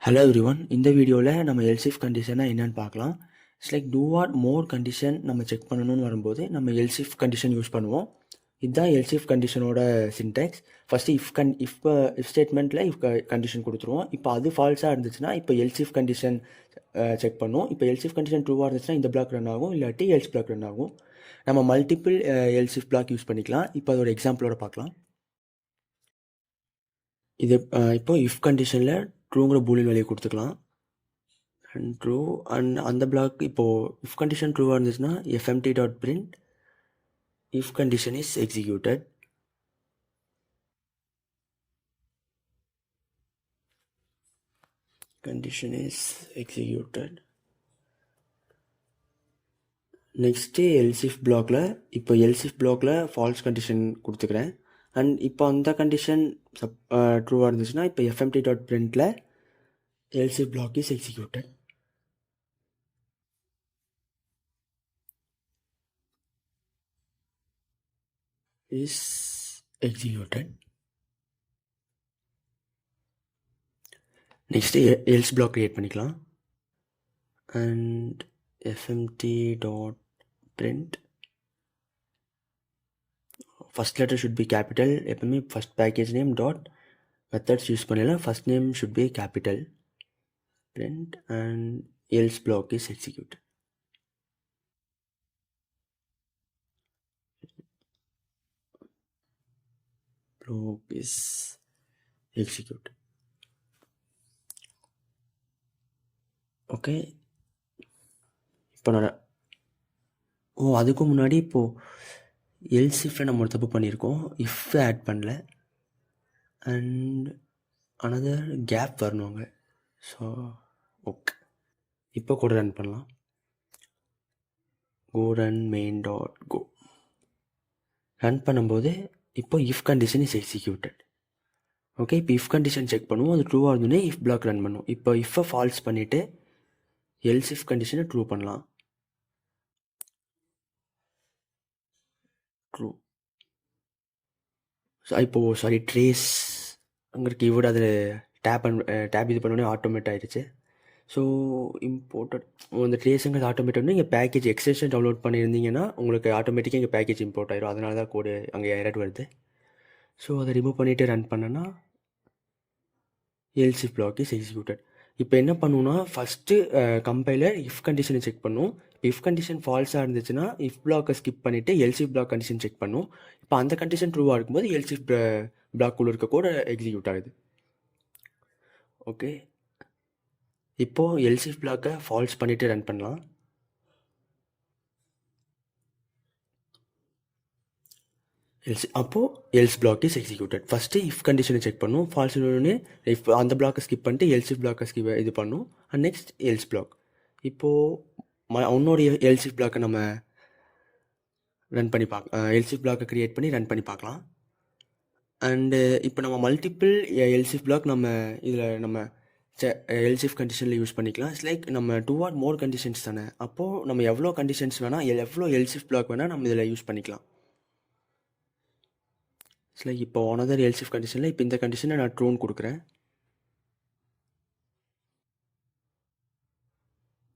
Hello everyone, இந்த வீடியோவில் நம்ம எல்சிஃப் கண்டிஷனை என்னென்னு பார்க்கலாம். It's like two or more condition நம்ம செக் பண்ணணும்னு வரும்போது நம்ம எல்சிஃப் கண்டிஷன் யூஸ் பண்ணுவோம். இதுதான் எல்சிஃப் கண்டிஷனோட சின்டெக்ஸ். ஃபஸ்ட்டு இஃப் ஸ்டேட்மெண்ட்டில் இஃப் கண்டிஷன் கொடுத்துருவோம். இப்போ அது ஃபால்ஸாக இருந்துச்சுன்னா இப்போ எல்சிஃப் கண்டிஷன் செக் பண்ணுவோம். இப்போ எல்சிஃப் கண்டிஷன் ட்ரூவாக இருந்துச்சுன்னா இந்த பிளாக் ரன் ஆகும், இல்லாட்டி எல்ஸ் பிளாக் ரன் ஆகும். நம்ம மல்டிபிள் எல்சிஃப் பிளாக் யூஸ் பண்ணிக்கலாம். இப்போ அதோட எக்ஸாம்பிளோட பார்க்கலாம். இது இப்போ இஃப் கண்டிஷனில் ட்ரூங்கிற பூலியன் வேல்யூ கொடுத்துக்கலாம் அண்ட் ட்ரூ. அண்ட் அந்த பிளாக் இப்போது இஃப் கண்டிஷன் ட்ரூவாக இருந்துச்சுன்னா FMT dot print if condition is executed. Condition is executed. Next elif பிளாக்ல இப்போ எல்சிஃப் பிளாக்ல ஃபால்ஸ் கண்டிஷன் கொடுத்துக்கிறேன். அண்ட் இப்போ அந்த கண்டிஷன் ட்ரூவாக இருந்துச்சுன்னா இப்போ எஃப்எம்டி டாட் பிரிண்டில் else if block is executed. is executed. Next else block create பண்ணிக்கலாம். And FMT dot print first letter should be capital. எப்பவுமே first package name dot methods use பண்ணலாம். First name should be capital. Print and else block is executed. Block is executed. Okay, இப்போ நான் அதுக்கும் முன்னாடி இப்போது else இஃப்ல நம்ம ஒரு தப்பு பண்ணியிருக்கோம். இஃப் ஆட் பண்ணல அண்ட் அனதர் கேப் வரணுங்க. ஸோ ஓகே, இப்போ கூட ரன் பண்ணலாம். Go run main dot go. Run பண்ணும்போது இப்போ if condition is executed. Okay, இப்போ இஃப் கண்டிஷன் செக் பண்ணுவோம். அது ட்ரூவாக இருந்தோடனே இஃப் பிளாக் ரன் பண்ணும். இப்போ இஃப்பை ஃபால்ஸ் பண்ணிவிட்டு எல்ஸ் இஃப் கண்டிஷனை ட்ரூ பண்ணலாம். ட்ரூ. இப்போது ட்ரேஸ் அங்கே கீவேர்டு அதில் டேப் இது பண்ணோடனே ஆட்டோமேட் ஆகிடுச்சு. ஸோ இம்போர்ட்டட் அந்த ட்ரேஸுங்கிறது ஆட்டோமேட் வந்து நீங்கள் பேக்கேஜ் எக்ஸ்டென்ஷன் டவுன்லோட் பண்ணியிருந்தீங்கன்னா உங்களுக்கு ஆட்டோமேட்டிக்காக இங்கே பேக்கேஜ் இம்போர்ட் ஆயிரும். அதனால தான் கோடு அங்கே எரர் வருது. ஸோ அதை ரிமூவ் பண்ணிவிட்டு ரன் பண்ணனா எல்ஸ் பிளாக் இஸ் எக்ஸிக்யூட்டட். இப்போ என்ன பண்ணுன்னா ஃபஸ்ட்டு கம்பைலர் இஃப் கண்டிஷனை செக் பண்ணும். இஃப் கண்டிஷன் ஃபால்ஸாக இருந்துச்சுன்னா இஃப் பிளாக்கை ஸ்கிப் பண்ணிவிட்டு எல்சிஃப் பிளாக் கண்டிஷன் செக் பண்ணும். இப்போ அந்த கண்டிஷன் ட்ரூவாக இருக்கும்போது எல்சிஃப் பிளாக்குள்ளே இருக்க கூட எக்ஸிக்யூட் ஆகுது. ஓகே, இப்போது எல்சிஃப் பிளாக்கை ஃபால்ஸ் பண்ணிவிட்டு ரன் பண்ணலாம். அப்போது else block is executed. First if கண்டிஷனை செக் பண்ணும். ஃபால்ஸ் ஒன்று இஃப் அந்த பிளாக்கை ஸ்கிப் பண்ணிட்டு எல்சிஃப் பிளாக்கை இது பண்ணும். And next else black. இப்போது உன்னோடைய எல்சிஃப் பிளாக்கை நம்ம ரன் பண்ணி எல்சிஃப் பிளாக்கை க்ரியேட் பண்ணி ரன் பண்ணி பார்க்கலாம். அண்டு இப்போ நம்ம மல்டிபிள் எல்சிஃப் பிளாக் நம்ம இதில் நம்ம எல்சிஃப் கண்டிஷனில் யூஸ் பண்ணிக்கலாம். இட்ஸ் லைக் நம்ம 2 ஆர் மோர் கண்டிஷன்ஸ் தானே. அப்போது நம்ம எவ்வளோ கண்டிஷன்ஸ் வேணால் எவ்வளோ எல்சிஃப் பிளாக் வேணால் நம்ம இதில் யூஸ் பண்ணிக்கலாம். இட்ஸ் லைக் இப்போ அனதர் எல்சிஃப் கண்டிஷனில் இப்போ இந்த கண்டிஷனை நான் ட்ரூன்னு கொடுக்குறேன்.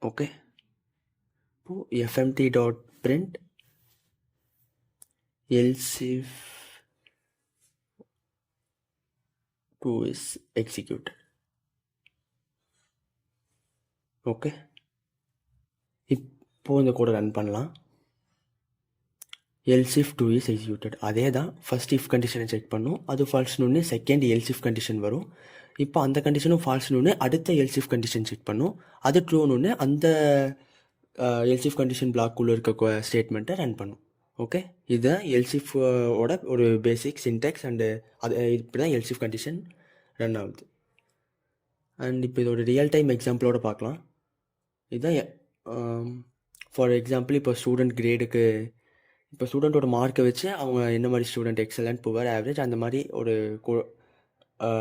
ஓகே, இப்போது FMT dot print elif 2 is executed. Okay, இப்போது இந்த கோடை ரன் பண்ணலாம். Elif 2 is executed. அதே தான் ஃபஸ்ட் இஃப் கண்டிஷனை செக் பண்ணும். அது ஃபால்ஸ்னு செகண்ட் எல்சிஃப் கண்டிஷன் வரும். இப்போ அந்த கண்டிஷனும் ஃபால்ஸ்னு அடுத்த எல்சிஃப் கண்டிஷன் செக் பண்ணும். அது ட்ரூன்னு அந்த எல்சிஃப் கண்டிஷன் பிளாக்குள்ளே இருக்க ஸ்டேட்மெண்ட்டை ரன் பண்ணும். ஓகே, இதுதான் எல்சிஃபோட ஒரு பேசிக் சின்டெக்ஸ். அண்டு அது இப்படி தான் எல்சிஃப் கண்டிஷன் ரன் ஆகுது. அண்ட் இப்போ இதோட ரியல் டைம் எக்ஸாம்பிளோட பார்க்கலாம். இதுதான் ஃபார் எக்ஸாம்பிள் இப்போ ஸ்டூடெண்ட் கிரேடுக்கு இப்போ ஸ்டூடெண்ட்டோட மார்க்கை வச்சு அவங்க என்ன மாதிரி ஸ்டூடெண்ட் எக்ஸலண்ட், புவர், ஆவரேஜ் அந்த மாதிரி ஒரு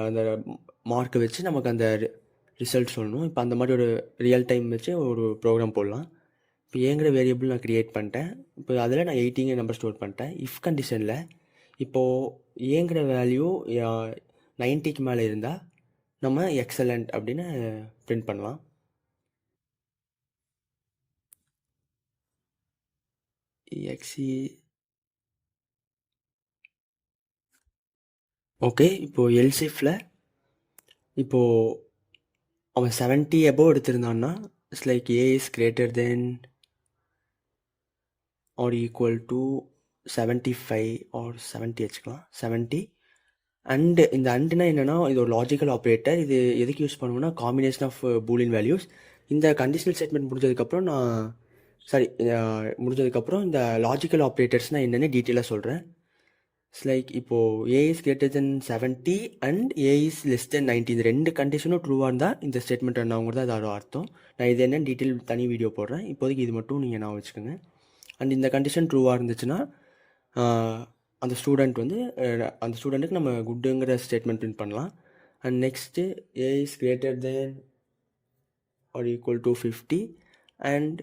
அந்த மார்க்கை வச்சு நமக்கு அந்த ரிசல்ட் சொல்லணும். இப்போ அந்த மாதிரி ஒரு ரியல் டைம் வச்சு ஒரு ப்ரோக்ராம் போடலாம். இப்போ ஏங்கிற வேரியபிள் நான் க்ரியேட் பண்ணிட்டேன். இப்போ அதில் நான் 18 நம்பர் ஸ்டோர் பண்ணிட்டேன். இஃப் கண்டிஷனில் இப்போது ஏங்கிற வேல்யூ 90க்கு மேலே இருந்தால் நம்ம எக்ஸலண்ட் அப்படின்னு பிரிண்ட் பண்ணலாம். எக்ஸி ஓகே. இப்போது எல்சிஃபில் இப்போது அவன் 70 above எடுத்திருந்தான்னா it's like A is greater than or equal to 75 or 70 வச்சுக்கலாம், 70. அண்டு இந்த அண்டுனா என்னென்னா இது ஒரு லாஜிக்கல் ஆப்ரேட்டர். இது எதுக்கு யூஸ் பண்ணுவோம்னா காம்பினேஷன் ஆஃப் பூலியன் வேல்யூஸ். இந்த கண்டிஷனல் ஸ்டேட்மெண்ட் முடிஞ்சதுக்கப்புறம் முடிஞ்சதுக்கப்புறம் இந்த லாஜிக்கல் ஆப்ரேட்டர்ஸ்னால் என்னென்னு டீட்டெயிலாக சொல்கிறேன். இட்ஸ் லைக் இப்போது A is greater than 70 and A is less than 90 இந்த 2 கண்டிஷனும் ட்ரூவாக இருந்தால் இந்த ஸ்டேட்மெண்ட் ரன் ஆகுங்கிறது அதோட அர்த்தம். நான் இது என்ன டீட்டெயில் தனி வீடியோ போடுறேன், இப்போதைக்கு இது மட்டும் நீங்கள் நான் வச்சுக்கோங்க. அண்ட் இந்த கண்டிஷன் ட்ரூவாக இருந்துச்சுன்னா அந்த ஸ்டூடெண்ட்டுக்கு நம்ம குட்டுங்கிற ஸ்டேட்மெண்ட் பிரிண்ட் பண்ணலாம். And next A is greater than or equal to 50 and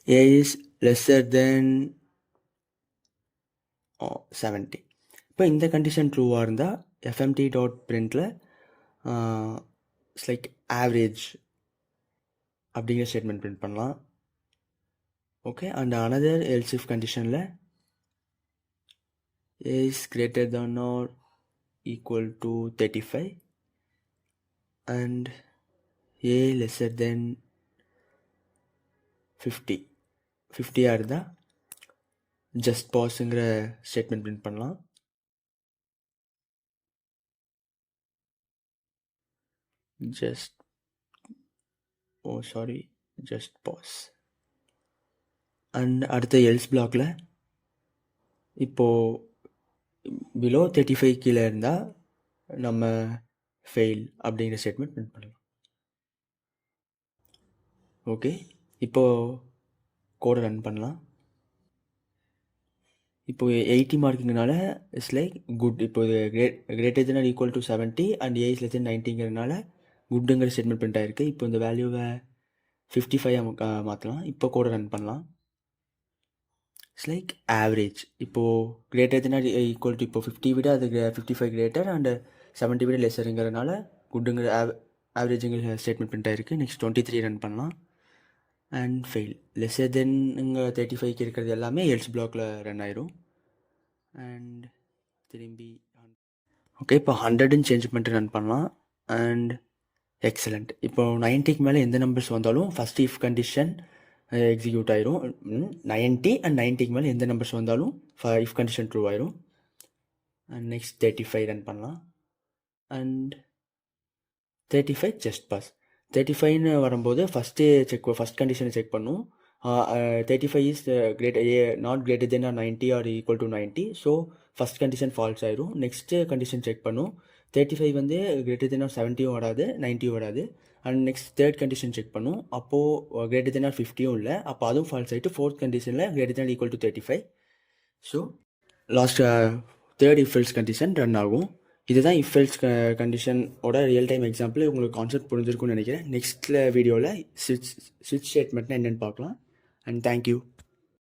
A is lesser than 70. இப்போ இந்த கண்டிஷன் ட்ரூவாக இருந்தால் எஃப்எம்டி டாட் பிரிண்டில் இட்ஸ் லைக் ஆவரேஜ் அப்படிங்கிற ஸ்டேட்மெண்ட் பிரிண்ட் பண்ணலாம். Okay. And another else if கண்டிஷனில் A is greater than or equal to 35 and A lesser than 50 இருந்தால் just பாஸுங்கிற ஸ்டேட்மெண்ட் பிரிண்ட் பண்ணலாம். Just pass. அண்ட் அடுத்த எல்ஸ் பிளாக்ல இப்போது பிலோ 35 கீழே இருந்தால் நம்ம ஃபெயில் அப்படிங்கிற ஸ்டேட்மெண்ட் பிரிண்ட் பண்ணலாம். ஓகே. இப்போது கோடை ரன் பண்ணலாம். இப்போது 80 மார்க்குங்கனால இட்ஸ் லைக் குட். இப்போது greater than or equal to 70 and A is less than 90ங்கிறதுனால குட்டுங்கிற ஸ்டேட்மெண்ட் பிரிண்ட் ஆகிருக்கு. இப்போ இந்த வேல்யூவை 55 மாற்றலாம். இப்போ கோடை ரன் பண்ணலாம். It's like average. இப்போது greater than or equal to இப்போ 50 விட அது 55 கிரேட்டர் அண்ட் 70 விட லெஸ்ஸருங்கிறதுனால குட்டுங்கிற ஆவரேஜுங்கிற ஸ்டேட்மெண்ட் பிரிண்ட் ஆகிருக்கு. நெக்ஸ்ட் 23 ரன் பண்ணலாம் அண்ட் ஃபெயில். லெஸ்ஸர் தென்னுங்க 35க்கு இருக்கிறது எல்லாமே எல்ஸ் பிளாக்கில் ரன் ஆயிரும். அண்ட் திரும்பி ஓகே. இப்போ 100ன்னு சேஞ்ச் பண்ணிட்டு ரன் பண்ணலாம் அண்ட் எக்ஸலண்ட். இப்போ 90க்கு மேலே எந்த நம்பர்ஸ் வந்தாலும் ஃபஸ்ட் இஃப் கண்டிஷன் எக்ஸிக்யூட் ஆயிரும். 90 அண்ட் 90க்கு மேலே எந்த நம்பர்ஸ் வந்தாலும் இஃப் கண்டிஷன் ட்ரூ ஆயிரும். அண்ட் நெக்ஸ்ட் 35 ரன் பண்ணலாம் அண்ட் 35 ஜஸ்ட் பாஸ். 35ன்னு வரும்போது ஃபஸ்ட் கண்டிஷனை செக் பண்ணும். 35 is not greater than or 90 or equal to 90. So first condition false ஆயிரும். நெக்ஸ்ட்டு கண்டிஷன் செக் பண்ணும். 35 வந்து கிரேட்டர் தென் ஆர் 70யும் வராது, 90யும் வராது. And next third condition check பண்ணும். அப்போது கிரேட்டர் தென் ஆர் 50யும் இல்லை, அப்போ அதுவும் ஃபால்ஸ் ஆகிட்டு ஃபோர்த் கண்டிஷனில் greater than equal to 35. So last third if else condition run ஆகும். இதுதான் இஃப் எல்ஸ் கண்டிஷனோட ரியல் டைம் எக்ஸாம்பிள். உங்களுக்கு கான்செப்ட் புரிஞ்சிருக்கும்னு நினைக்கிறேன். நெக்ஸ்ட்டில் வீடியோவில் ஸ்விட்ச் ஸ்டேட்மெண்ட்னா என்னென்னு பார்க்கலாம். And thank you.